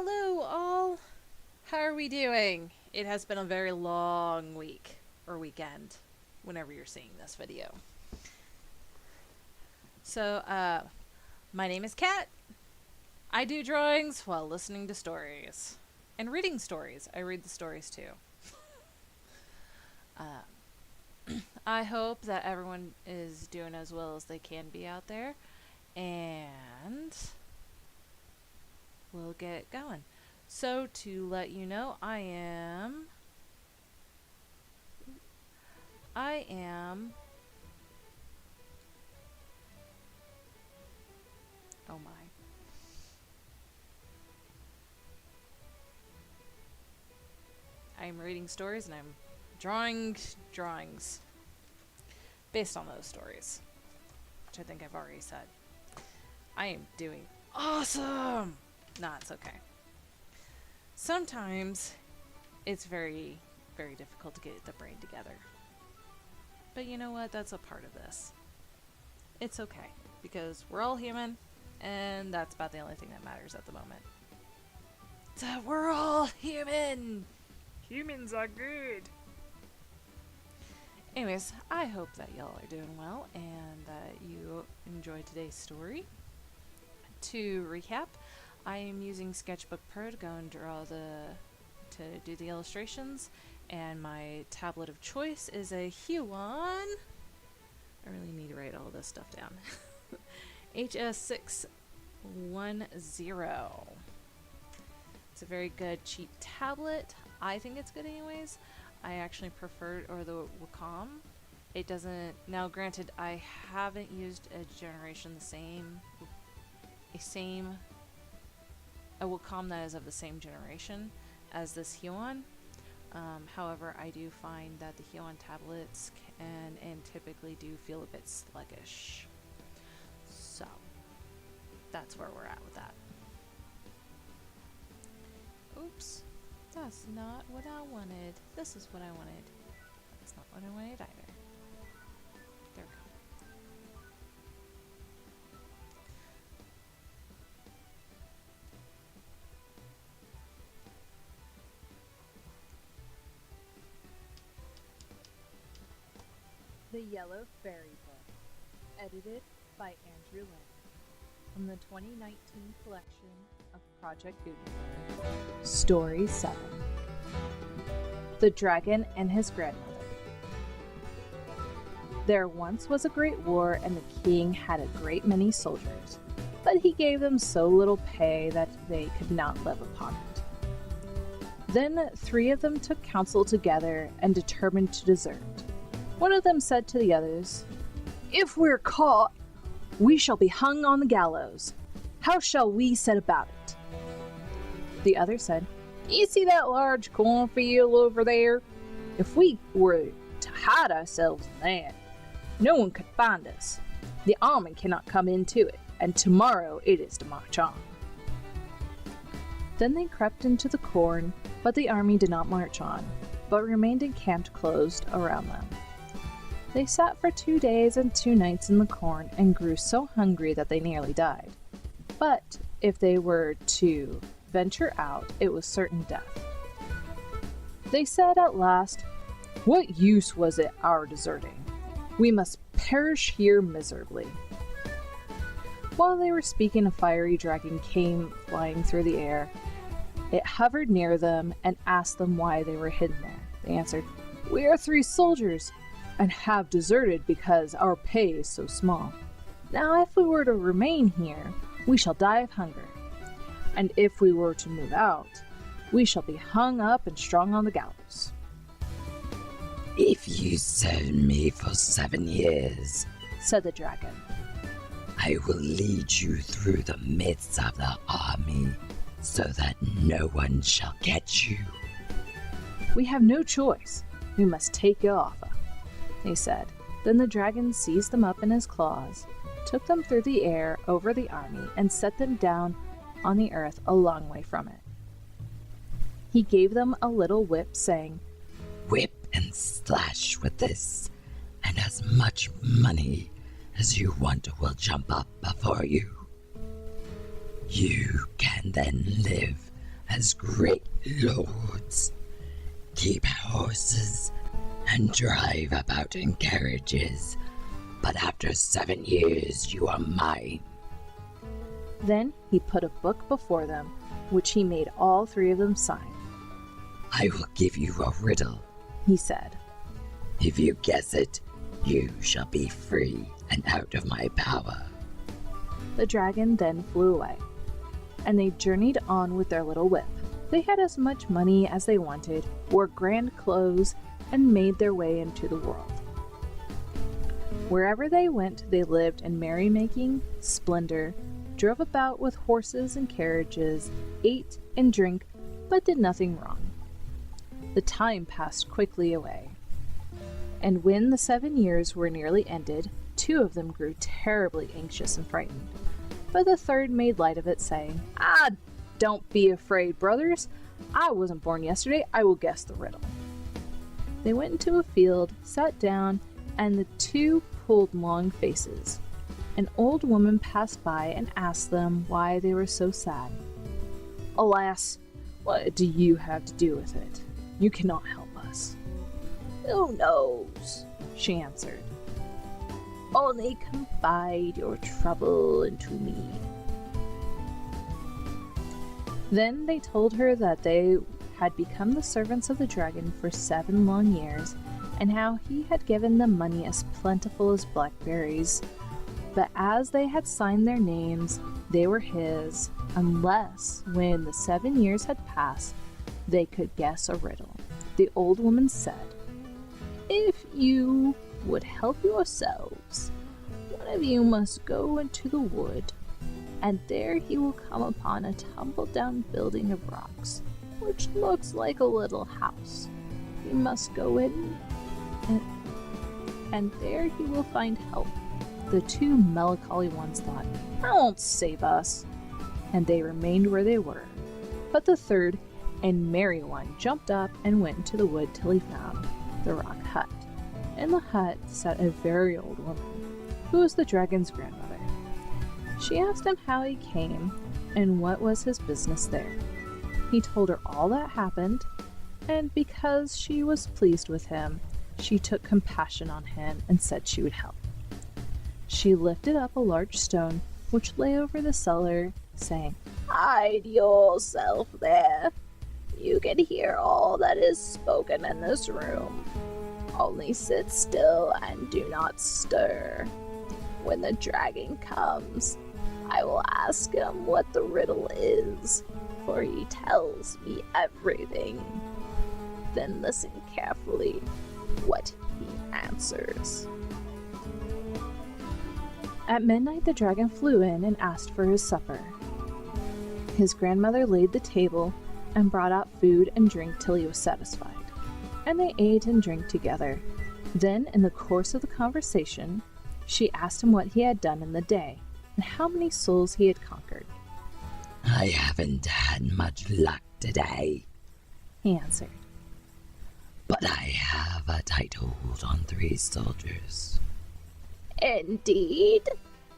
Hello, all. How are we doing? It has been a very long week or weekend, whenever you're seeing this video. So, my name is Kat. I do drawings while listening to stories and reading stories. I read the stories too. I hope that everyone is doing as well as they can be out there, and we'll get going. So, to let you know, I am oh my. I'm reading stories and I'm drawing drawings based on those stories, which I think I've already said. I am doing awesome! Nah, it's okay. Sometimes it's very, very difficult to get the brain together. But you know what? That's a part of this. It's okay, because we're all human, and that's about the only thing that matters at the moment. So we're all human! Humans are good! Anyways, I hope that y'all are doing well, and that you enjoyed today's story. To recap, I am using Sketchbook Pro to go and to do the illustrations, and my tablet of choice is a Huon. I really need to write all this stuff down. HS610. It's a very good, cheap tablet. I think it's good anyways. I actually prefer, or the Wacom. It doesn't, now granted, I haven't used a Wacom that is of the same generation as this Huon. However, I do find that the Huon tablets can and typically do feel a bit sluggish. So, that's where we're at with that. Oops, that's not what I wanted. This is what I wanted. That's not what I wanted either. There we go. The Yellow Fairy Book, edited by Andrew Lynn, from the 2019 collection of Project Gutenberg. Story 7. The Dragon and His Grandmother. There once was a great war, and the king had a great many soldiers, but he gave them so little pay that they could not live upon it. Then 3 of them took counsel together and determined to desert. One of them said to the others, "If we're caught, we shall be hung on the gallows. How shall we set about it?" The other said, "You see that large cornfield over there? If we were to hide ourselves in that, no one could find us. The army cannot come into it, and tomorrow it is to march on." Then they crept into the corn, but the army did not march on, but remained encamped closed around them. They sat for 2 days and 2 nights in the corn and grew so hungry that they nearly died. But if they were to venture out, it was certain death. They said at last, "What use was it our deserting? We must perish here miserably." While they were speaking, a fiery dragon came flying through the air. It hovered near them and asked them why they were hidden there. They answered, "We are 3 soldiers, and have deserted because our pay is so small. Now if we were to remain here, we shall die of hunger. And if we were to move out, we shall be hung up and strung on the gallows." "If you serve me for 7 years," said the dragon, "I will lead you through the midst of the army, so that no one shall get you." "We have no choice. We must take your offer," they said. Then the dragon seized them up in his claws, took them through the air over the army, and set them down on the earth a long way from it. He gave them a little whip, saying, "Whip and slash with this, and as much money as you want will jump up before you. You can then live as great lords, keep horses, and drive about in carriages. But after 7 years, you are mine. Then he put a book before them, which he made all three of them sign. I will give you a riddle, He said. If you guess it, you shall be free and out of my power. The dragon then flew away, and they journeyed on with their little whip. They had as much money as they wanted, wore grand clothes, and made their way into the world. Wherever they went, they lived in merrymaking, splendor, drove about with horses and carriages, ate and drank, but did nothing wrong. The time passed quickly away, and when the 7 years were nearly ended, 2 of them grew terribly anxious and frightened. But the third made light of it, saying, Don't be afraid, brothers. I wasn't born yesterday. I will guess the riddle. They went into a field, sat down, and the 2 pulled long faces. An old woman passed by and asked them why they were so sad. Alas, what do you have to do with it? You cannot help us. Who knows? She answered. Only confide your trouble into me. Then they told her that they had become the servants of the dragon for 7 long years, and how he had given them money as plentiful as blackberries. But as they had signed their names, they were his, unless, when the 7 years had passed, they could guess a riddle. The old woman said, If you would help yourselves, one of you must go into the wood, and there he will come upon a tumble-down building of rocks, which looks like a little house. He must go in, and there he will find help. The 2 melancholy ones thought, That won't save us, and they remained where they were. But the third and merry one jumped up and went into the wood till he found the rock hut. In the hut sat a very old woman, who was the dragon's grandmother. She asked him how he came and what was his business there. He told her all that happened, and because she was pleased with him, she took compassion on him and said she would help. She lifted up a large stone which lay over the cellar, saying, Hide yourself there. You can hear all that is spoken in this room. Only sit still and do not stir. When the dragon comes, I will ask him what the riddle is, for he tells me everything. Then listen carefully what he answers. At midnight, the dragon flew in and asked for his supper. His grandmother laid the table and brought out food and drink till he was satisfied, and they ate and drank together. Then, in the course of the conversation, she asked him what he had done in the day, and how many souls he had conquered. I haven't had much luck today, He answered. but I have a tight hold on 3 soldiers. Indeed,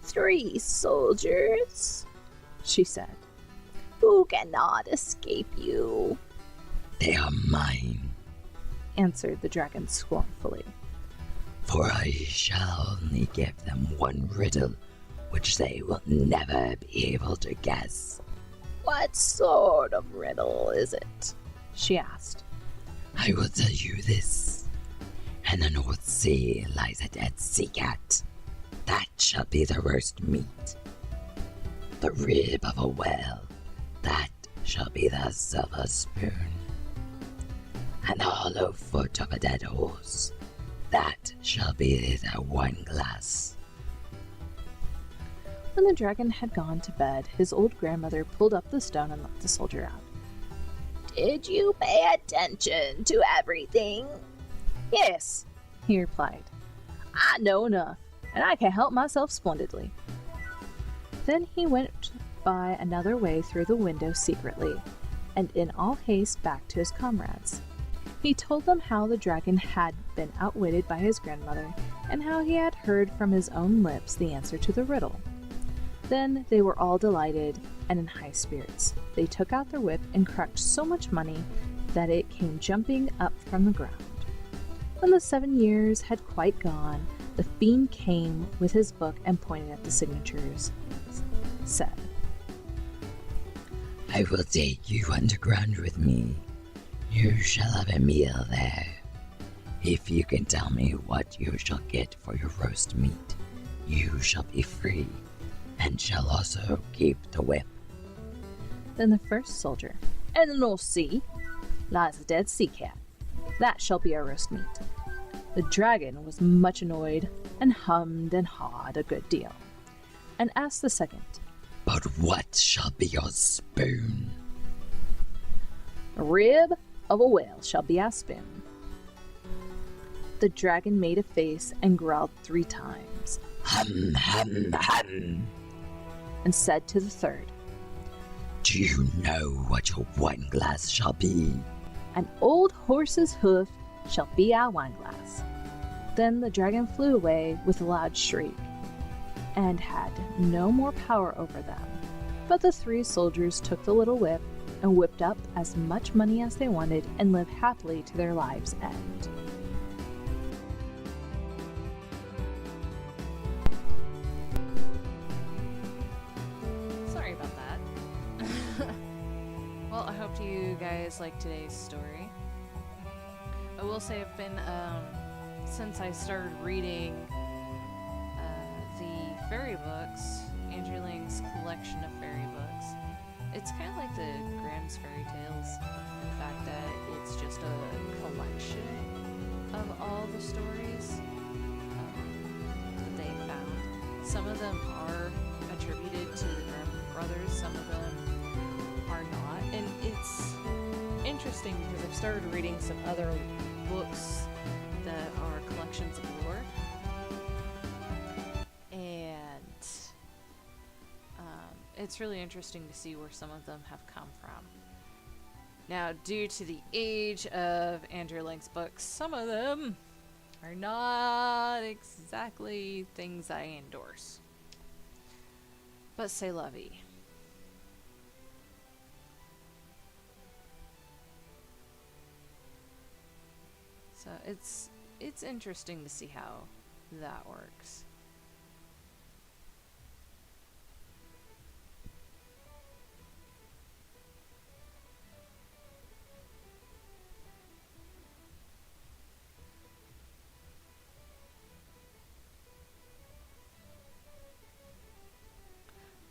3 soldiers, she said, who cannot escape you, They are mine, answered the dragon scornfully. for I shall only give them one riddle which they will never be able to guess. What sort of riddle is it? She asked. I will tell you this. In the North Sea lies a dead sea cat. That shall be the roast meat. The rib of a whale. That shall be the silver spoon. And the hollow foot of a dead horse. That shall be the wine glass. When the dragon had gone to bed, his old grandmother pulled up the stone and let the soldier out. Did you pay attention to everything? Yes, he replied. I know enough, and I can help myself splendidly. Then he went by another way through the window secretly, and in all haste back to his comrades. He told them how the dragon had been outwitted by his grandmother, and how he had heard from his own lips the answer to the riddle. Then they were all delighted, and in high spirits. They took out their whip and cracked so much money that it came jumping up from the ground. When the 7 years had quite gone, the fiend came with his book and pointed at the signatures, said, I will take you underground with me. You shall have a meal there. If you can tell me what you shall get for your roast meat, you shall be free, and shall also keep the whip. Then the first soldier, "In the North Sea lies a dead sea cat. That shall be our roast meat." The dragon was much annoyed and hummed and hawed a good deal, and asked the second, But what shall be your spoon? "A rib of a whale shall be our spoon." The dragon made a face and growled 3 times, Hum, hum, hum. and said to the third, Do you know what your wineglass shall be? "An old horse's hoof shall be our wineglass." Then the dragon flew away with a loud shriek, and had no more power over them. But the 3 soldiers took the little whip and whipped up as much money as they wanted and lived happily to their lives' end. Sorry about that. Well, I hope you guys liked today's story. I will say I've been, since I started reading the fairy books, Andrew Lang's collection of fairy books, it's kind of like the Grimm's fairy tales, in the fact that it's just a collection of all the stories that they found. Some of them are attributed to the Grimm brothers, some of them are not, and it's interesting because I've started reading some other books that are collections of lore, and it's really interesting to see where some of them have come from. Now, due to the age of Andrew Lang's books, some of them are not exactly things I endorse. But c'est la vie. So it's interesting to see how that works.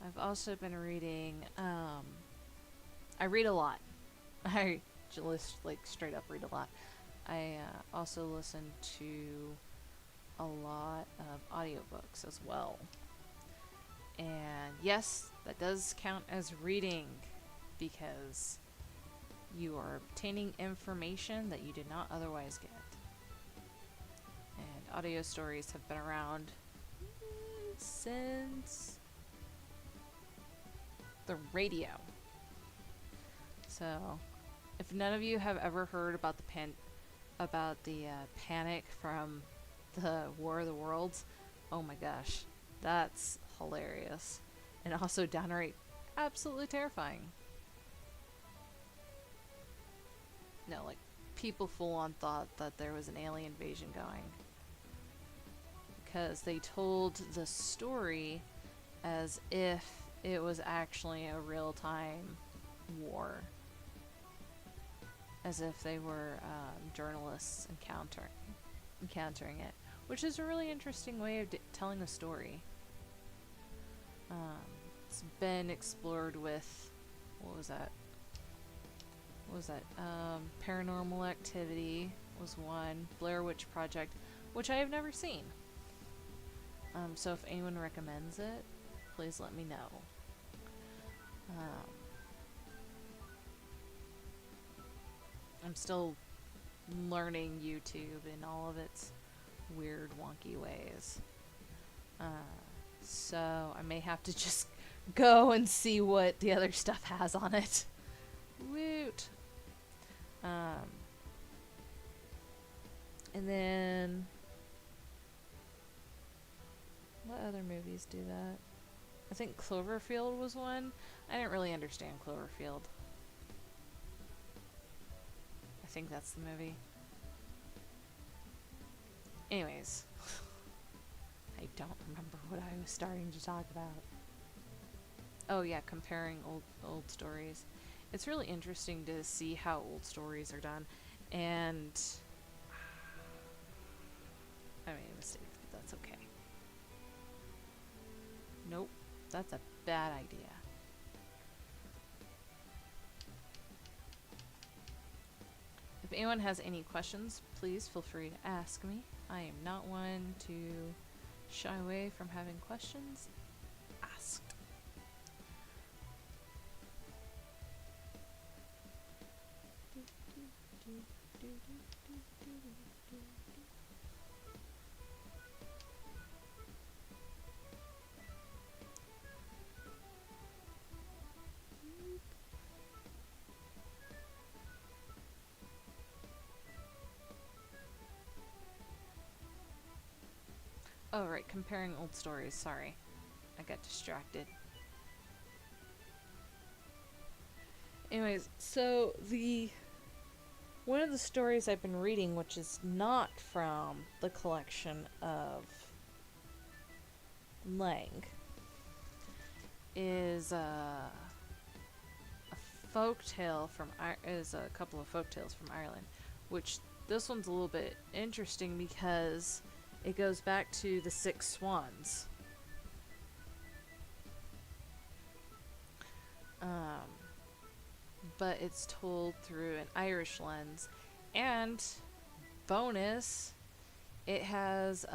I've also been reading, I read a lot. I just, like, straight up read a lot. I also listen to a lot of audiobooks as well. And yes, that does count as reading, because you are obtaining information that you did not otherwise get. And audio stories have been around since the radio. So, if none of you have ever heard about the panic from the War of the Worlds, oh my gosh, that's hilarious, and also downright absolutely terrifying. No, like, people full on thought that there was an alien invasion going, because they told the story as if it was actually a real-time war, as if they were journalists encountering it, which is a really interesting way of telling a story. It's been explored with, what was that? Paranormal Activity was one, Blair Witch Project, which I have never seen. So if anyone recommends it, please let me know. I'm still learning YouTube in all of its weird, wonky ways. So I may have to just go and see what the other stuff has on it. Woot! And then, what other movies do that? I think Cloverfield was one. I didn't really understand Cloverfield. I think that's the movie. Anyways, I don't remember what I was starting to talk about. Oh yeah, comparing old stories. It's really interesting to see how old stories are done, and I made a mistake, but that's okay. Nope, that's a bad idea. If anyone has any questions, please feel free to ask me. I am not one to shy away from having questions asked. Oh, right, comparing old stories. Sorry. I got distracted. Anyways, so one of the stories I've been reading, which is not from the collection of Lang, is a folktale from is a couple of folktales from Ireland, which this one's a little bit interesting because it goes back to the Six Swans. But it's told through an Irish lens, and bonus, it has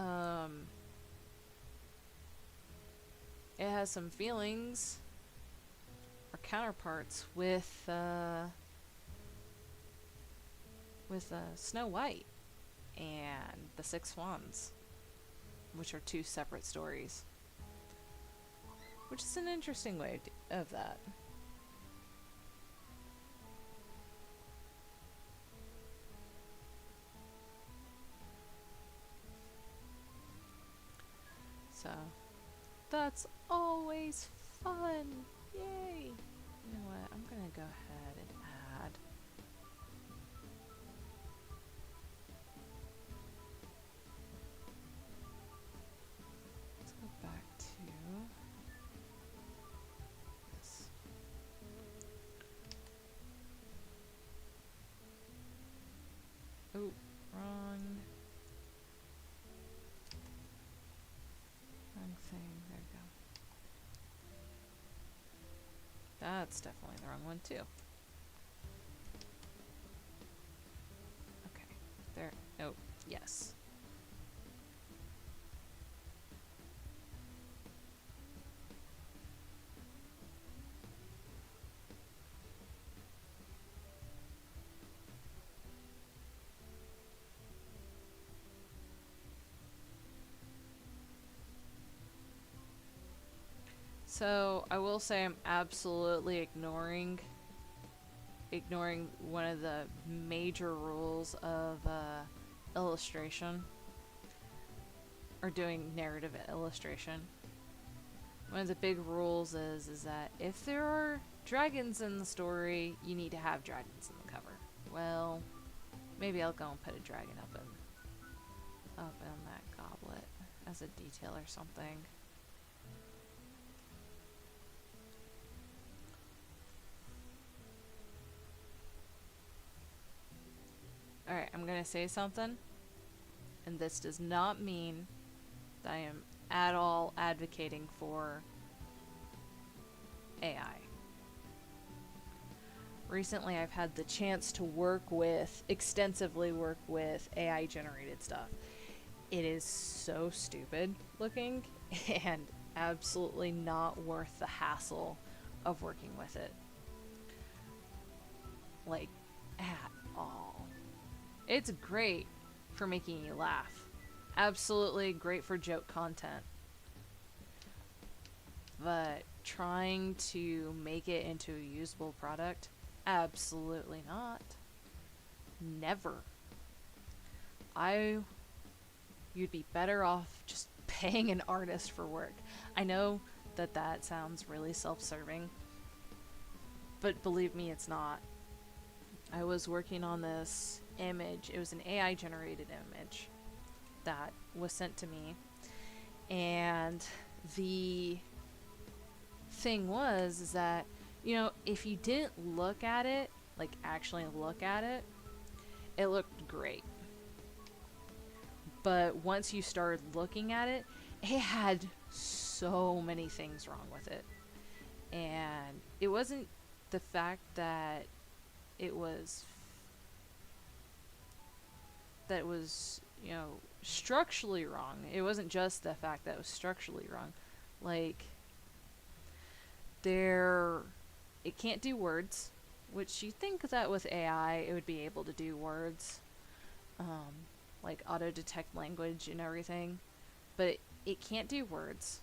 some feelings or counterparts with Snow White and the Six Swans, which are two separate stories, which is an interesting way of that. So that's always fun. Yay! You know what? I'm gonna go ahead and add. Let's go back to this. Oh, wrong thing. There we go. That's definitely the wrong one too. Okay. There. Oh, yes. So I will say I'm absolutely ignoring one of the major rules of illustration, or doing narrative illustration. One of the big rules is that if there are dragons in the story, you need to have dragons in the cover. Well, maybe I'll go and put a dragon up in that goblet as a detail or something. Alright, I'm gonna say something, and this does not mean that I am at all advocating for AI. Recently, I've had the chance to extensively work with AI generated stuff. It is so stupid looking and absolutely not worth the hassle of working with it. Like, at all. It's great for making you laugh. Absolutely great for joke content. But trying to make it into a usable product, absolutely not. Never. You'd be better off just paying an artist for work. I know that that sounds really self-serving, but believe me, it's not. I was working on this image. It was an AI generated image that was sent to me, and the thing was is that, you know, if you didn't look at it, like actually look at it, it looked great. But once you started looking at it, it had so many things wrong with it. And it wasn't the fact that it was you know, structurally wrong. It wasn't just the fact that it was structurally wrong. Like, it can't do words, which you think that with AI it would be able to do words, like auto detect language and everything, but it can't do words.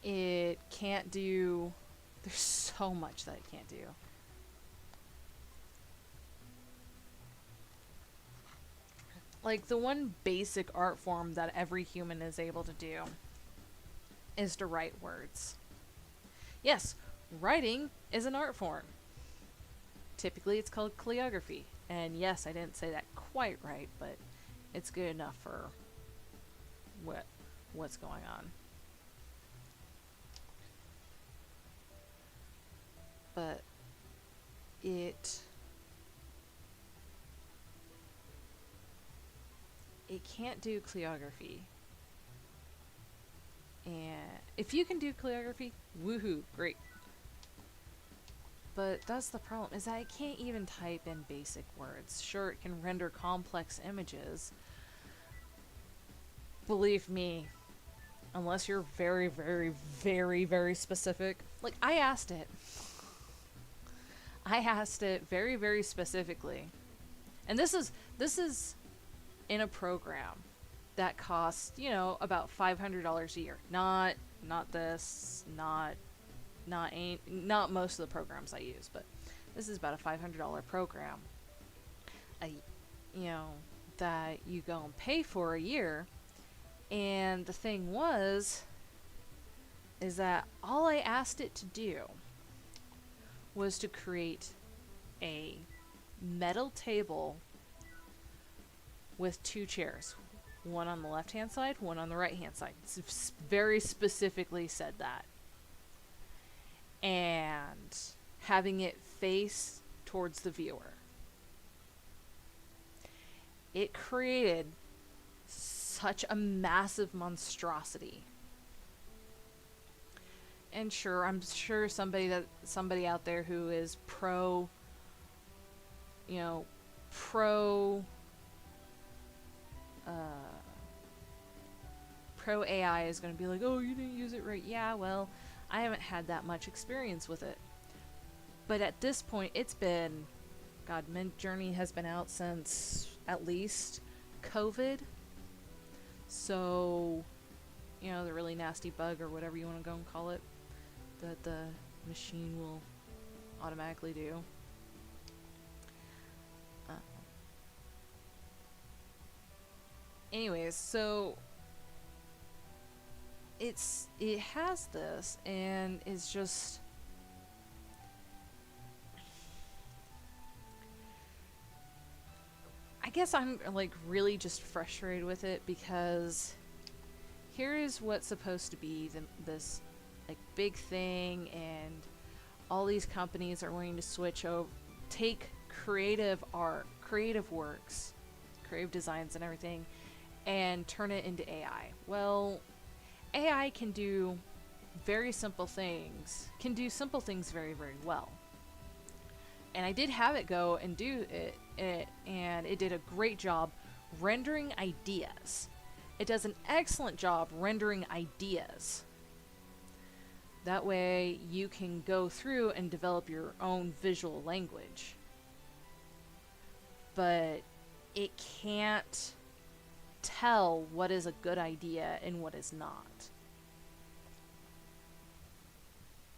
It can't do. There's so much that it can't do. Like, the one basic art form that every human is able to do is to write words. Yes, writing is an art form. Typically, it's called calligraphy. And yes, I didn't say that quite right, but it's good enough for what's going on. But it can't do calligraphy. And if you can do calligraphy, woohoo, great. But that's the problem, is that it can't even type in basic words. Sure, it can render complex images. Believe me, unless you're very, very, very, very specific. Like, I asked it very, very specifically. And this is in a program that costs, you know, about $500 a year. Not most of the programs I use, but this is about a $500 program. You know, that you go and pay for a year. And the thing is that all I asked it to do was to create a metal table with two chairs, one on the left-hand side, one on the right-hand side. It's very specifically said that. And having it face towards the viewer. It created such a massive monstrosity. And sure, I'm sure somebody out there who is pro AI is going to be like, oh, you didn't use it right. Yeah, well, I haven't had that much experience with it. But at this point, it's been, God, Midjourney has been out since at least COVID. So, you know, the really nasty bug or whatever you want to go and call it, that the machine will automatically do. Anyways, so it has this, and it's just, I guess I'm like really just frustrated with it, because here is what's supposed to be this like big thing, and all these companies are wanting to switch over, take creative art, creative works, creative designs and everything, and turn it into AI. Well, AI can do very simple things, very, very well. And I did have it go and do it, and it did a great job rendering ideas. It does an excellent job rendering ideas. That way you can go through and develop your own visual language. But it can't tell what is a good idea and what is not.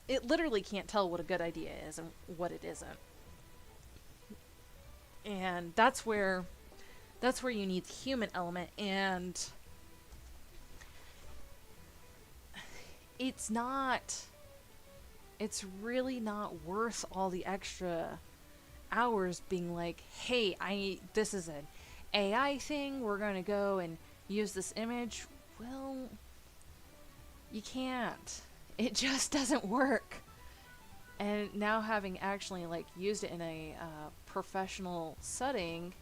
It literally can't tell what a good idea is and what it isn't. And that's where you need the human element, and it's really not worth all the extra hours being like, hey, this is an AI thing, we're going to go and use this image. Well, you can't. It just doesn't work. And now having actually like used it in a professional setting,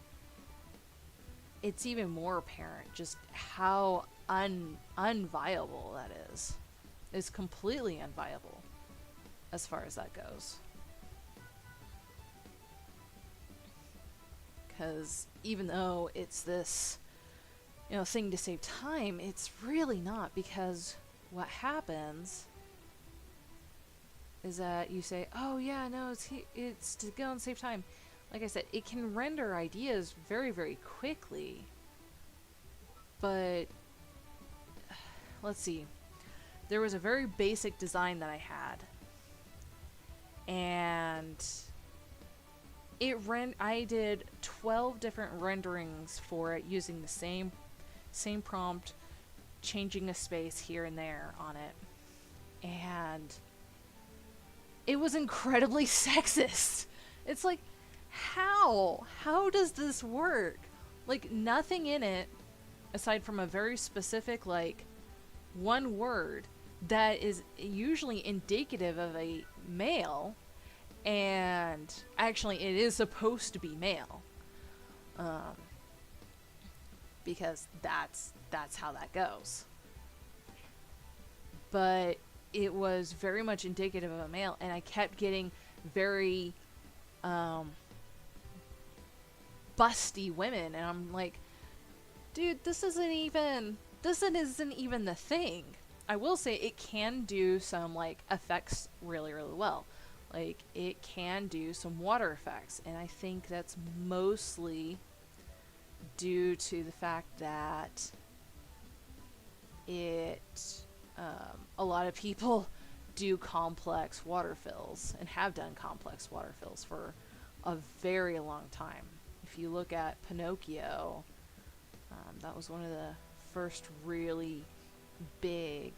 it's even more apparent just how unviable that is. It's completely unviable as far as that goes. Because even though it's this, thing to save time, it's really not, because what happens is that you say, oh yeah, no, it's to go and save time. Like I said, it can render ideas very, very quickly. But let's see. There was a very basic design that I had. And I did 12 different renderings for it using the same prompt, changing a space here and there on it. And it was incredibly sexist. It's like, how does this work? Like, nothing in it aside from a very specific, like, one word that is usually indicative of a male, and actually it is supposed to be male, because that's how that goes. But it was very much indicative of a male, and I kept getting very busty women, and I'm like, dude, this isn't even the thing. I will say it can do some like effects really, really well. Like, it can do some water effects, and I think that's mostly due to the fact that a lot of people do complex water fills and have done complex water fills for a very long time. If you look at Pinocchio, that was one of the first really big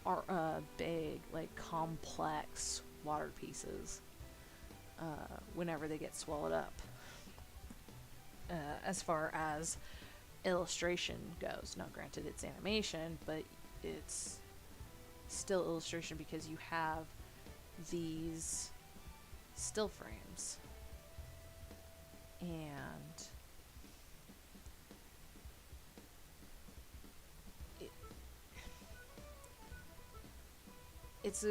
like complex water pieces whenever they get swallowed up. As far as illustration goes, now granted it's animation, but it's still illustration because you have these still frames, and it's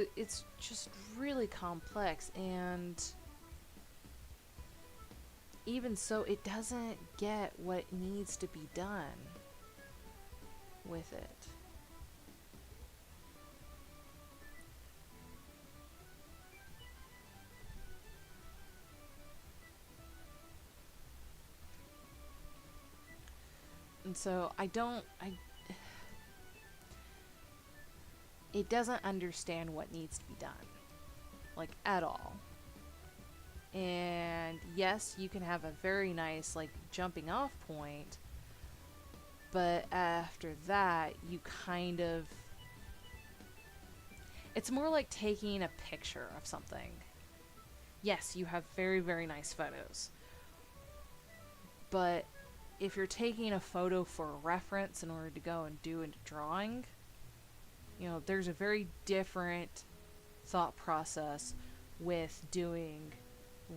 just really complex, and even so, it doesn't get what needs to be done with it. And so it doesn't understand what needs to be done, like, at all. And yes, you can have a very nice, like, jumping off point, but after that, you kind of... It's more like taking a picture of something. Yes, you have very, very nice photos. But if you're taking a photo for reference in order to go and do a drawing, there's a very different thought process with doing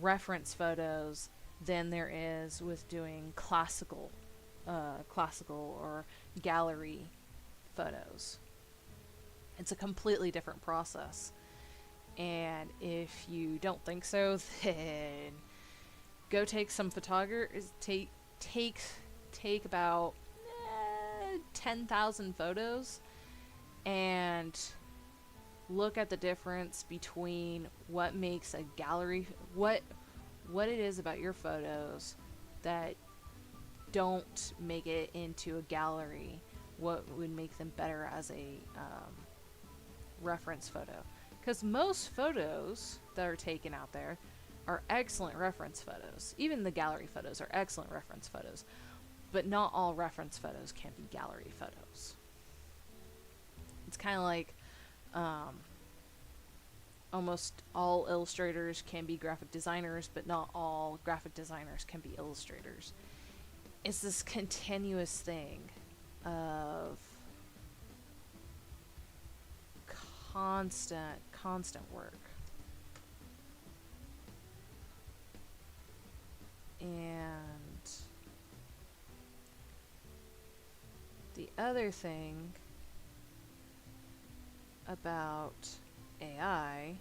reference photos than there is with doing classical or gallery photos. It's a completely different process. And if you don't think so, then go take some take about 10,000 photos and look at the difference between what makes a gallery, what it is about your photos that don't make it into a gallery, what would make them better as a reference photo. Because most photos that are taken out there are excellent reference photos. Even the gallery photos are excellent reference photos. But not all reference photos can be gallery photos. It's kind of like Almost all illustrators can be graphic designers, but not all graphic designers can be illustrators. It's this continuous thing of constant work. And the other thing about AI,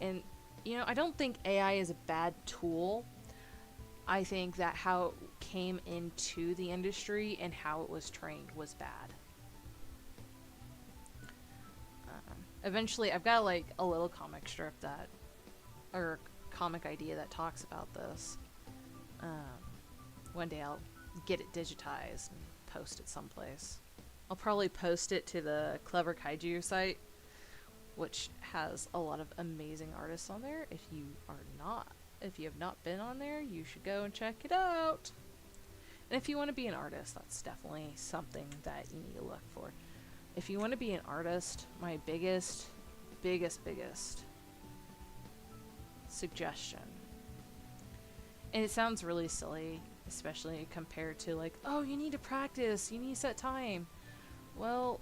and I don't think AI is a bad tool. I think that how it came into the industry and how it was trained was bad. Eventually, I've got like a little comic strip that, or comic idea that talks about this. One day I'll get it digitized and post it someplace. I'll probably post it to the Clever Kaiju site, which has a lot of amazing artists on there. If you have not been on there, you should go and check it out. And if you want to be an artist, that's definitely something that you need to look for. If you want to be an artist, my biggest suggestion, and it sounds really silly, especially compared to like, oh, you need to practice, you need to set time. Well,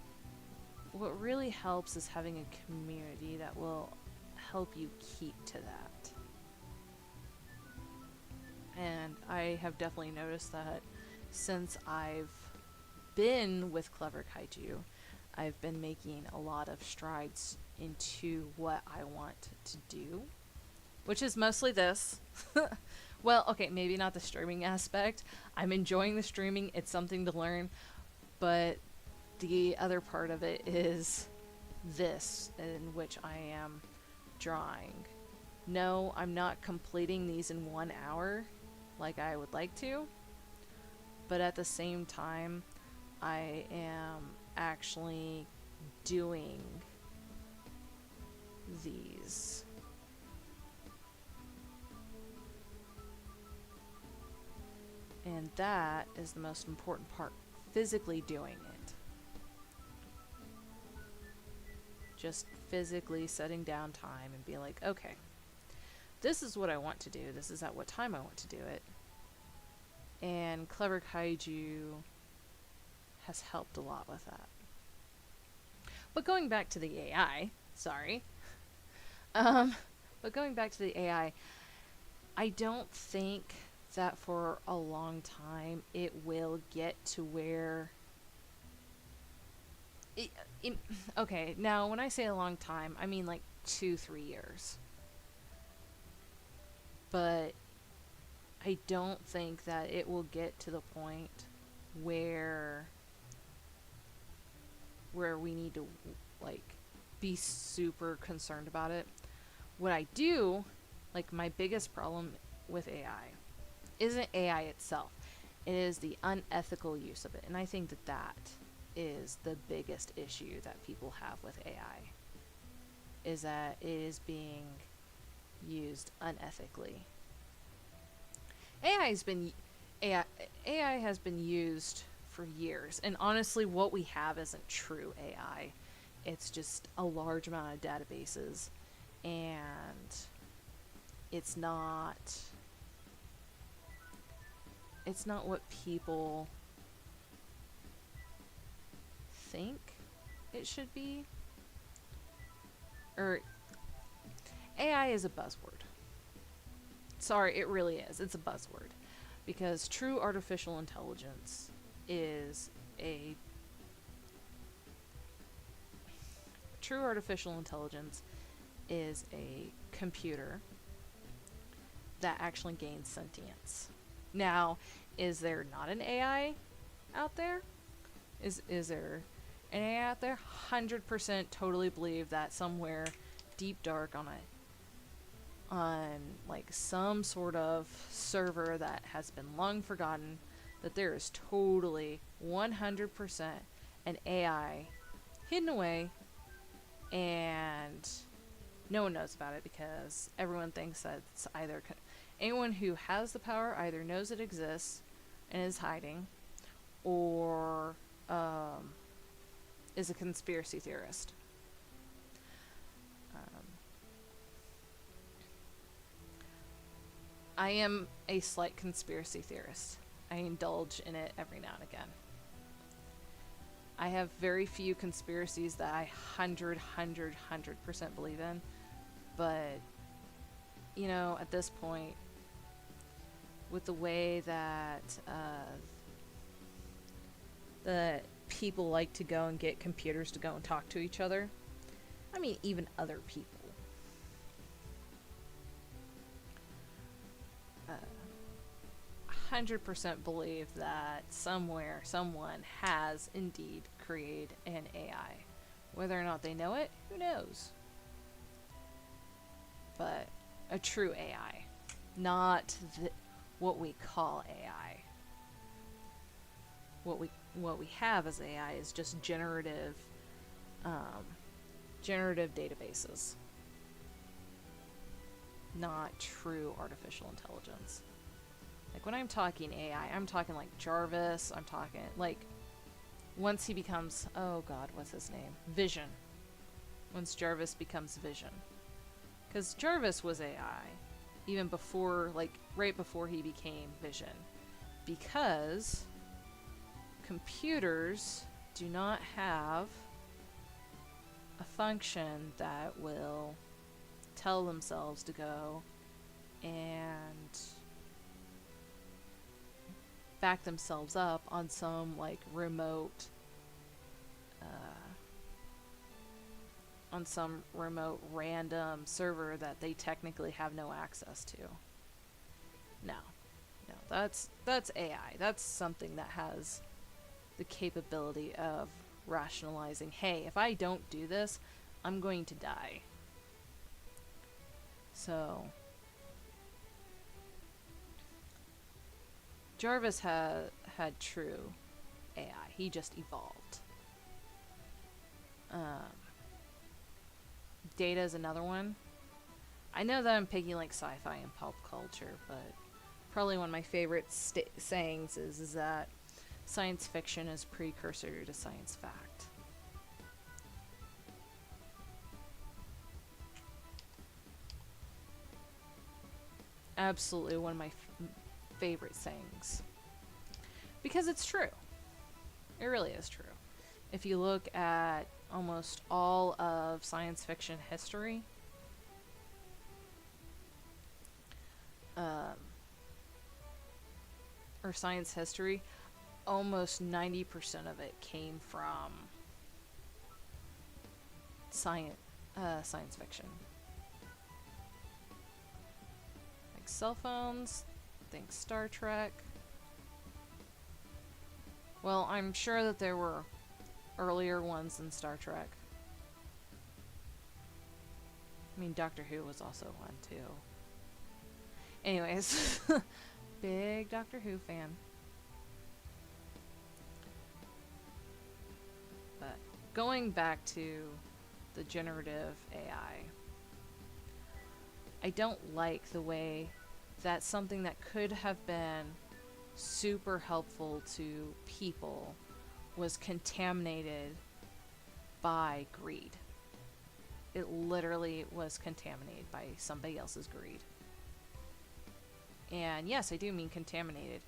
what really helps is having a community that will help you keep to that. And I have definitely noticed that since I've been with Clever Kaiju, I've been making a lot of strides into what I want to do, which is mostly this. Well, okay, maybe not the streaming aspect. I'm enjoying the streaming, it's something to learn, but the other part of it is this, in which I am drawing. No, I'm not completing these in 1 hour like I would like to, but at the same time, I am actually doing these. And that is the most important part, physically doing it. Just physically setting down time and being like, okay, this is what I want to do, this is at what time I want to do it. And Clever Kaiju has helped a lot with that. But going back to the AI, sorry. But going back to the AI, I don't think that for a long time it will get to where okay, now when I say a long time, I mean like 2-3 years. But I don't think that it will get to the point where we need to like be super concerned about it. What I do, like my biggest problem with AI isn't AI itself. It is the unethical use of it. And I think that that is the biggest issue that people have with AI, is that it is being used unethically. AI has been used for years, and honestly what we have isn't true AI. It's just a large amount of databases, and it's not what people think it should be. Or AI is a buzzword. Sorry, it really is. It's a buzzword. Because true artificial intelligence is a computer that actually gains sentience. Now, is there not an AI out there? Is there an AI out there? 100% totally believe that somewhere deep dark on like some sort of server that has been long forgotten, that there is totally 100% an AI hidden away, and no one knows about it because everyone thinks that it's either anyone who has the power either knows it exists and is hiding, or is a conspiracy theorist. I am a slight conspiracy theorist. I indulge in it every now and again. I have very few conspiracies that I 100% believe in, but, you know, at this point, with the way that the people like to go and get computers to go and talk to each other, I mean, even other people. 100% believe that somewhere, someone has indeed created an AI. Whether or not they know it, who knows? But a true AI, not what we call AI. What we have as AI is just generative databases, not true artificial intelligence. Like, when I'm talking AI, I'm talking like Jarvis, I'm talking like once he becomes, oh god, what's his name? Vision. Once Jarvis becomes Vision. Because Jarvis was AI, even before, like, right before he became Vision. Because computers do not have a function that will tell themselves to go and back themselves up on some like remote random server that they technically have no access to. No, that's AI. That's something that has the capability of rationalizing, hey, if I don't do this, I'm going to die. So Jarvis had true AI. He just evolved. Data is another one. I know that I'm picking like sci-fi and pop culture, but probably one of my favorite sayings is that science fiction is precursor to science fact. Absolutely one of my favorite sayings. Because it's true. It really is true. If you look at almost all of science fiction history, or science history, almost 90% of it came from science fiction. Like cell phones, think Star Trek. Well, I'm sure that there were earlier ones than Star Trek. I mean, Doctor Who was also one, too. Anyways, big Doctor Who fan. But going back to the generative AI, I don't like the way that something that could have been super helpful to people was contaminated by greed. It literally was contaminated by somebody else's greed. And yes, I do mean contaminated,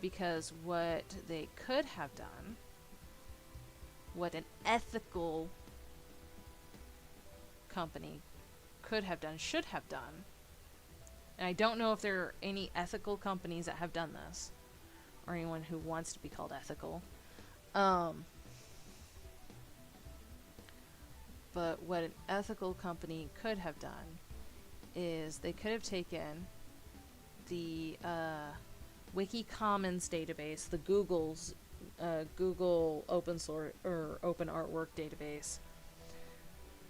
because what they could have done, what an ethical company could have done, should have done, and I don't know if there are any ethical companies that have done this, or anyone who wants to be called ethical. But what an ethical company could have done is they could have taken the Wiki Commons database, the Google's Google open source or open artwork database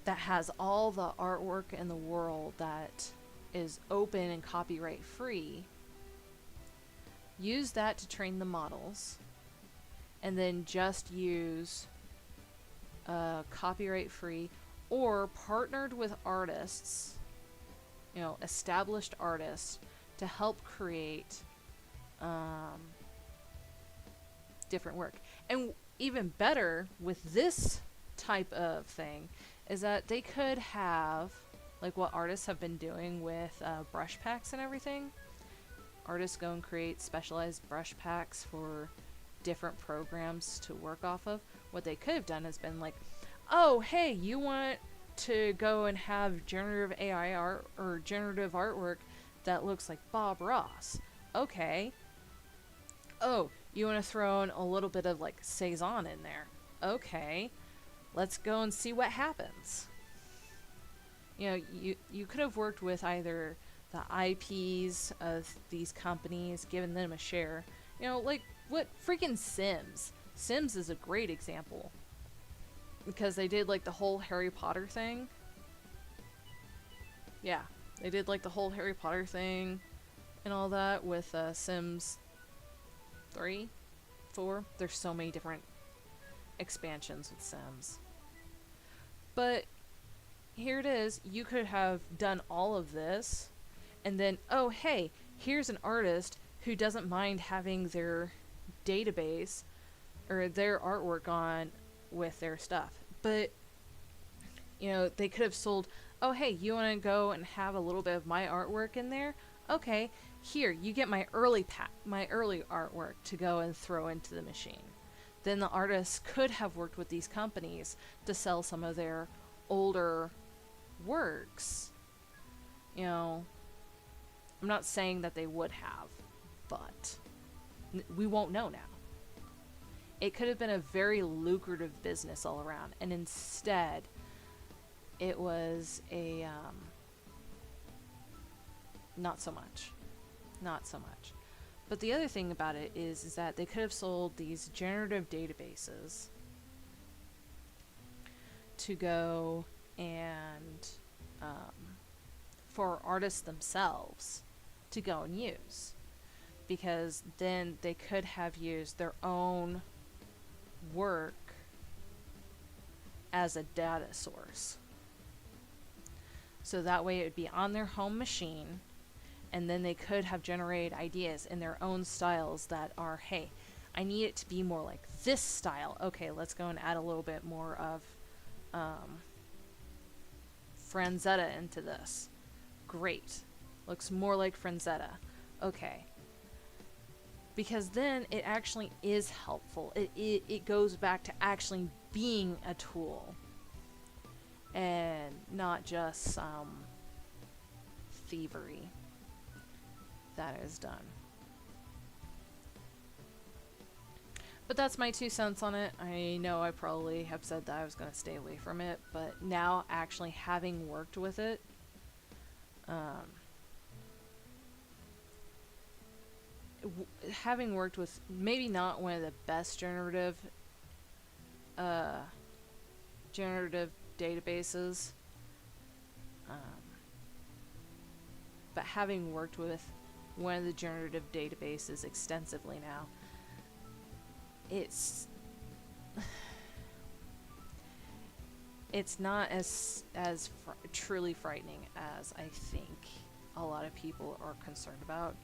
that has all the artwork in the world that is open and copyright free. Use that to train the models, and then just use copyright free or partnered with artists, established artists, to help create different work. And even better, with this type of thing is that they could have, like what artists have been doing with brush packs and everything. Artists go and create specialized brush packs for different programs to work off of. What they could have done has been like, oh, hey, you want to go and have generative AI art or generative artwork that looks like Bob Ross. Okay. Oh, you want to throw in a little bit of like Cezanne in there. Okay. Let's go and see what happens. You know, you could have worked with either the IPs of these companies, given them a share. You know, like what freaking Sims. Sims is a great example. Because they did like the whole Harry Potter thing. Yeah, they did like the whole Harry Potter thing and all that with Sims 3, 4. There's so many different expansions with Sims. But here it is. You could have done all of this and then, oh, hey, here's an artist who doesn't mind having their database or their artwork on with their stuff. But, you know, they could have sold, oh, hey, you want to go and have a little bit of my artwork in there? Okay, here, you get my early artwork to go and throw into the machine. Then the artists could have worked with these companies to sell some of their older works. You know, I'm not saying that they would have, but we won't know now. It could have been a very lucrative business all around, and instead it was a not so much. But the other thing about it is that they could have sold these generative databases to go and for artists themselves to go and use, because then they could have used their own work as a data source. So that way it would be on their home machine, and then they could have generated ideas in their own styles that are, hey, I need it to be more like this style. Okay, let's go and add a little bit more of Franzetta into this. Great. Looks more like Franzetta. Okay. Because then it actually is helpful. It goes back to actually being a tool and not just some thievery that is done. But that's my 2 cents on it. I know I probably have said that I was going to stay away from it, but now actually having worked with it, having worked with maybe not one of the best generative databases, but having worked with one of the generative databases extensively now, it's not as truly frightening as I think a lot of people are concerned about.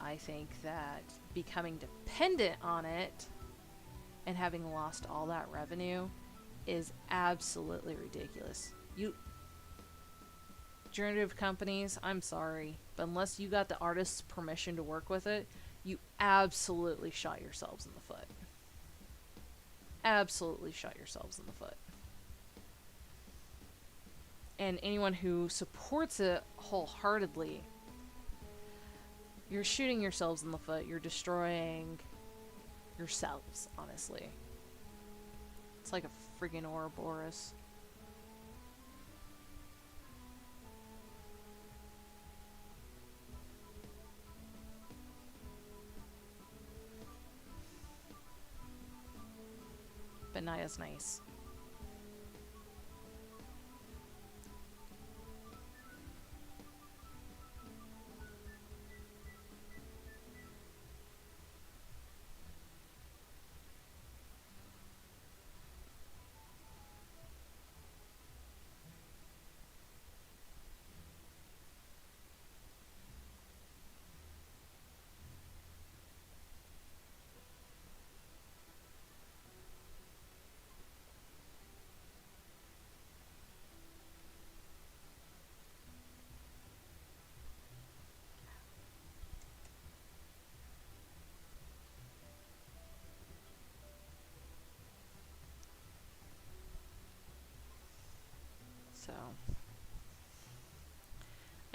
I think that becoming dependent on it and having lost all that revenue is absolutely ridiculous. Generative companies, I'm sorry, but unless you got the artist's permission to work with it, you absolutely shot yourselves in the foot. Absolutely shot yourselves in the foot. And anyone who supports it wholeheartedly, you're shooting yourselves in the foot. You're destroying yourselves, honestly. It's like a friggin' Ouroboros. But not as nice.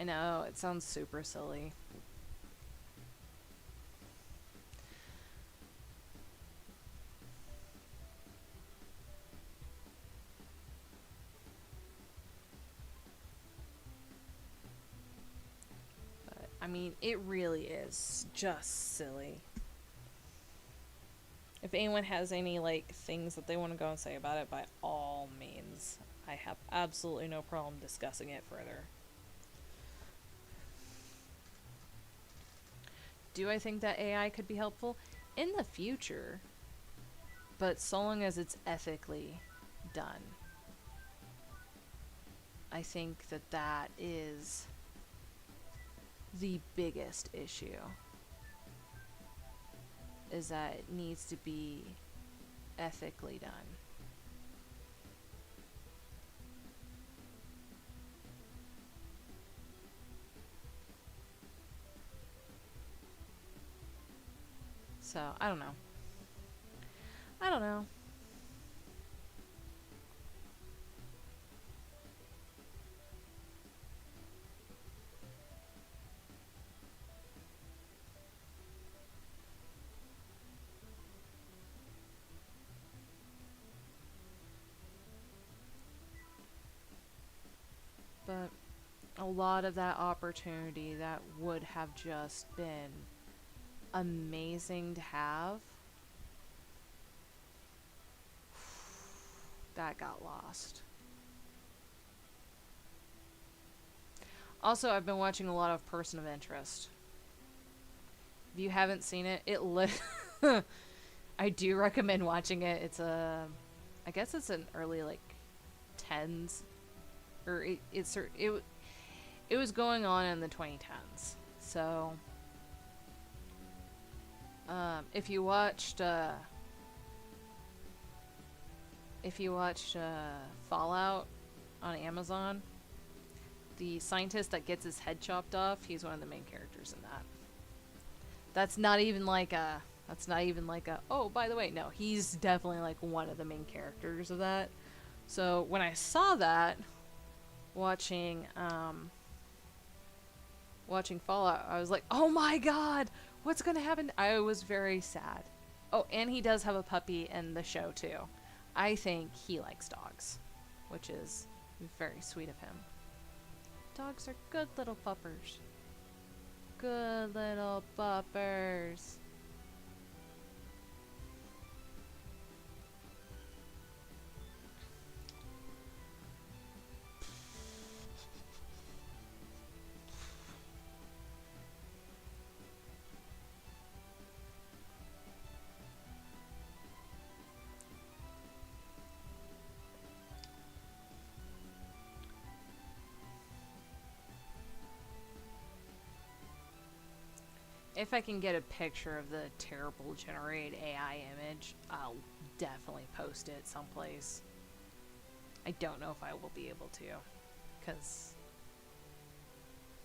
know, it sounds super silly. But, I mean, it really is just silly. If anyone has any, like, things that they want to go and say about it, by all means, I have absolutely no problem discussing it further. Do I think that AI could be helpful? In the future, but so long as it's ethically done. I think that that is the biggest issue. Is that it needs to be ethically done. So, I don't know. I don't know. But a lot of that opportunity that would have just been amazing to have, that got lost. Also, I've been watching a lot of Person of Interest. If you haven't seen it, I do recommend watching it. It's I guess it's an early like tens, or it was going on in the 2010s. So, if you watched Fallout on Amazon, the scientist that gets his head chopped off, he's one of the main characters in that. That's not even like a, oh, by the way, no, he's definitely like one of the main characters of that. So when I saw that, watching Fallout, I was like, oh my god, what's gonna happen? I was very sad. Oh, and he does have a puppy in the show too. I think he likes dogs, which is very sweet of him. Dogs are good little puppers. Good little puppers. If I can get a picture of the terrible generated AI image, I'll definitely post it someplace. I don't know if I will be able to, because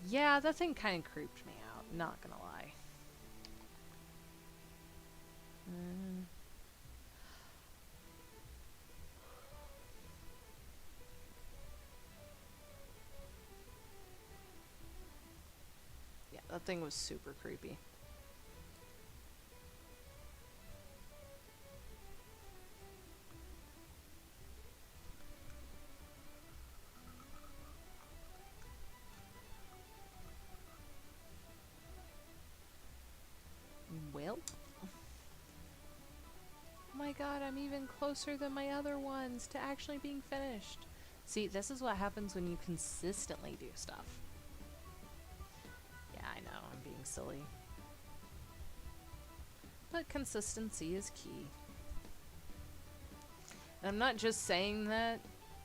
yeah, that thing kind of creeped me out, not gonna lie. Yeah, that thing was super creepy. Well, oh my god, I'm even closer than my other ones to actually being finished. See, this is what happens when you consistently do stuff. Yeah, I know, I'm being silly. But consistency is key. And I'm not just saying that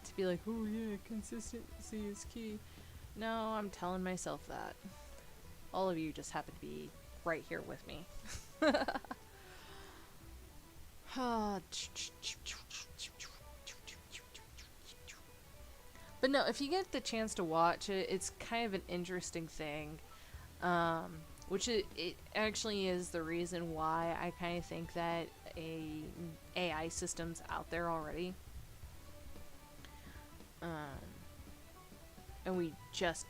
to be like, oh yeah, consistency is key. No, I'm telling myself that. All of you just happen to be right here with me. But no, if you get the chance to watch it, it's kind of an interesting thing. Which it actually is the reason why I kind of think that a AI system's out there already. And we just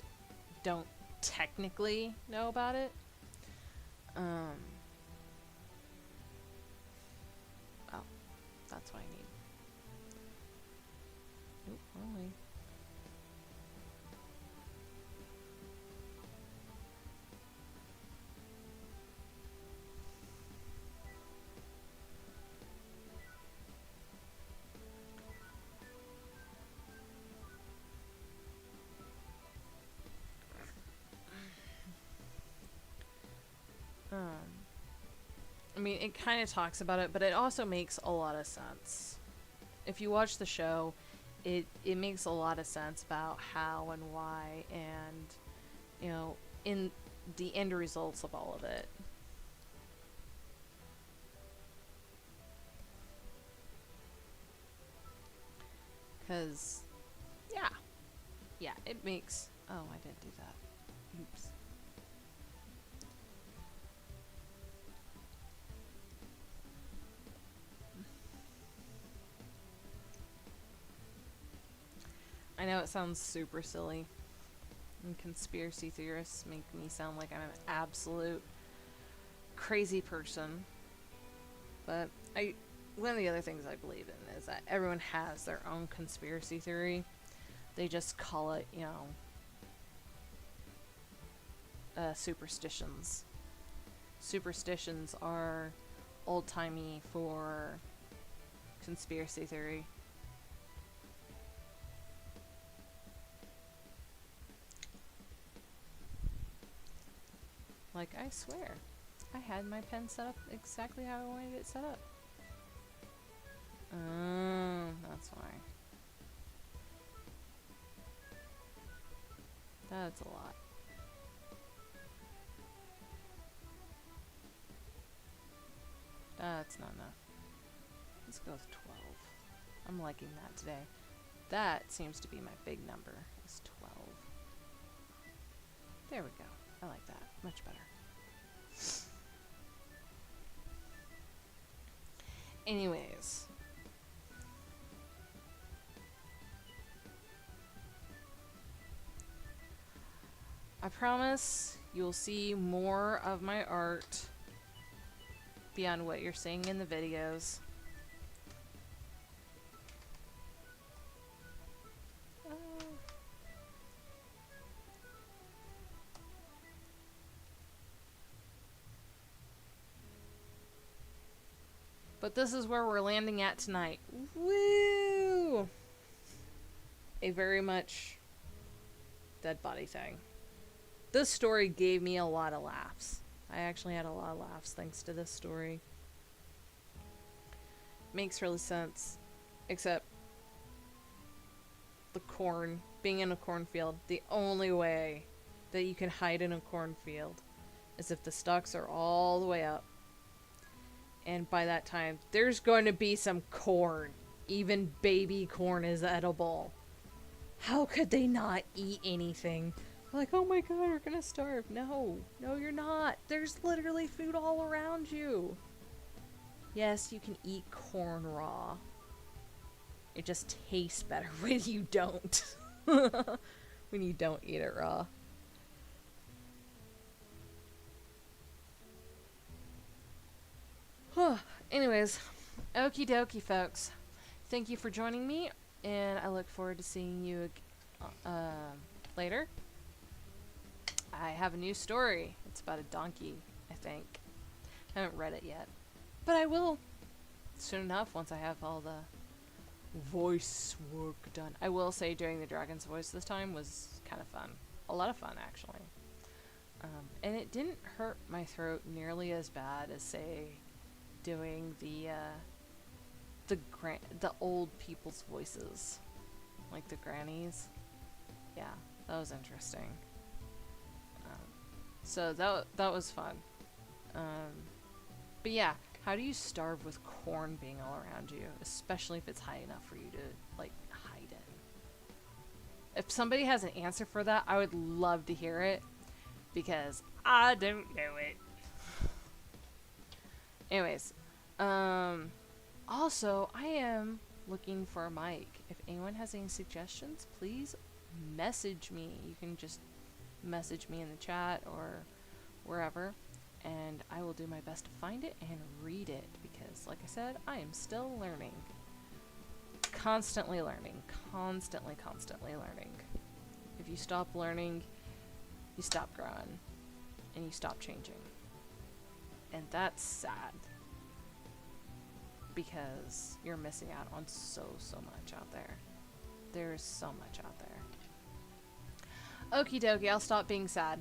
don't technically know about it. Oh, that's what I need. Nope, wrong way. I mean, it kind of talks about it, but it also makes a lot of sense. If you watch the show, it makes a lot of sense about how and why, and you know, in the end results of all of it. Because, yeah, it makes. Oh, I didn't do that. Oops. I know it sounds super silly, and conspiracy theorists make me sound like I'm an absolute crazy person. But one of the other things I believe in is that everyone has their own conspiracy theory. They just call it, superstitions. Superstitions are old-timey for conspiracy theory. Like, I swear, I had my pen set up exactly how I wanted it set up. Oh, that's why. That's a lot. That's not enough. Let's go with 12. I'm liking that today. That seems to be my big number, is 12. There we go. I like that. Much better. Anyways. I promise you'll see more of my art beyond what you're seeing in the videos. But this is where we're landing at tonight. Woo! A very much dead body thing. This story gave me a lot of laughs. I actually had a lot of laughs thanks to this story. Makes really sense. Except the corn. Being in a cornfield. The only way that you can hide in a cornfield is if the stalks are all the way up. And by that time, there's going to be some corn. Even baby corn is edible. How could they not eat anything? Like, oh my god, we're gonna starve. No, you're not. There's literally food all around you. Yes, you can eat corn raw. It just tastes better when you don't. When you don't eat it raw. Anyways, okie dokie, folks. Thank you for joining me, and I look forward to seeing you later. I have a new story. It's about a donkey, I think. I haven't read it yet. But I will soon enough once I have all the voice work done. I will say doing the dragon's voice this time was kind of fun. A lot of fun, actually. And it didn't hurt my throat nearly as bad as, say, doing the old people's voices, like the grannies. Yeah, that was interesting. So that was fun. But yeah, how do you starve with corn being all around you, especially if it's high enough for you to like hide in? If somebody has an answer for that, I would love to hear it, because I don't know it. Anyways, also, I am looking for a mic. If anyone has any suggestions, please message me. You can just message me in the chat or wherever, and I will do my best to find it and read it because, like I said, I am still learning. Constantly learning. Constantly learning. If you stop learning, you stop growing and you stop changing. And that's sad because you're missing out on so much out there. There is so much out there. Okie dokie, I'll stop being sad.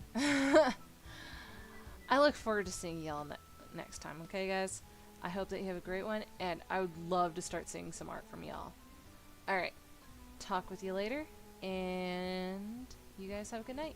I look forward to seeing y'all next time, okay, guys? I hope that you have a great one, and I would love to start seeing some art from y'all. Alright, talk with you later, and you guys have a good night.